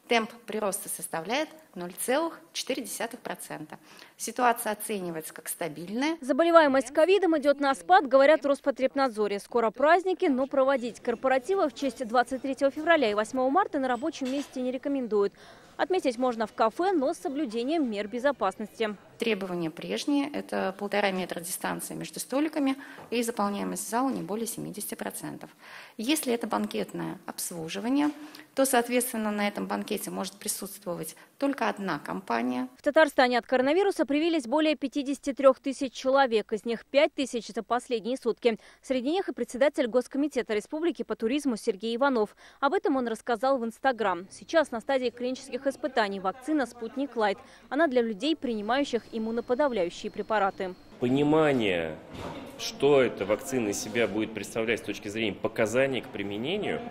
Темп прироста составляет 0,4%. Ситуация оценивается как стабильная. Заболеваемость ковидом идет на спад, говорят в Роспотребнадзоре. Скоро праздники, но проводить корпоративы в честь 23 февраля и 8 марта на рабочем месте не рекомендуют. Отметить можно в кафе, но с соблюдением мер безопасности. Требования прежние – это 1,5 метра дистанции между столиками и заполняемость зала не более 70%. Если это банкетное обслуживание, то, соответственно, на этом банкете может присутствовать только одна компания. В Татарстане от коронавируса привились более 53 тысяч человек, из них 5 тысяч за последние сутки. Среди них и председатель Госкомитета Республики по туризму Сергей Иванов. Об этом он рассказал в Инстаграм. Сейчас на стадии клинических испытаний вакцина «Спутник Лайт». Она для людей, принимающих иммуноподавляющие препараты. Понимание, что эта вакцина из себя будет представлять с точки зрения показаний к применению,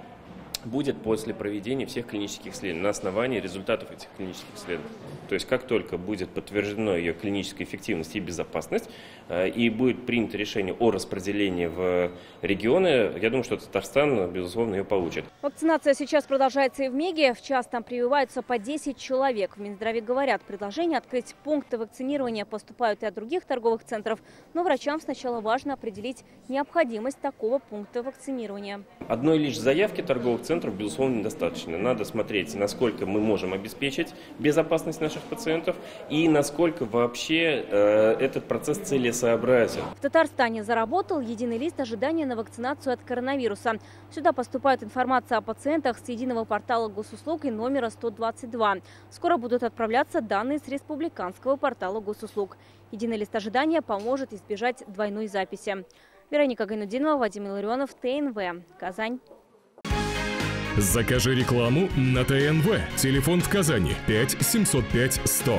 будет после проведения всех клинических исследований, на основании результатов этих клинических исследований. То есть как только будет подтверждена ее клиническая эффективность и безопасность, и будет принято решение о распределении в регионы, я думаю, что Татарстан, безусловно, ее получит. Вакцинация сейчас продолжается и в Меге. В час там прививаются по 10 человек. В Минздраве говорят, предложения открыть пункты вакцинирования поступают и от других торговых центров. Но врачам сначала важно определить необходимость такого пункта вакцинирования. Одной лишь заявки торговых центров, безусловно, недостаточно. Надо смотреть, насколько мы можем обеспечить безопасность наших пациентов и насколько вообще этот процесс целесообразен. В Татарстане заработал единый лист ожидания на вакцинацию от коронавируса. Сюда поступает информация о пациентах с единого портала госуслуг и номера 122. Скоро будут отправляться данные с республиканского портала госуслуг. Единый лист ожидания поможет избежать двойной записи. Вероника Гайнудинова, Вадим Илларионов, ТНВ, Казань. Закажи рекламу на ТНВ. Телефон в Казани 5 705 100.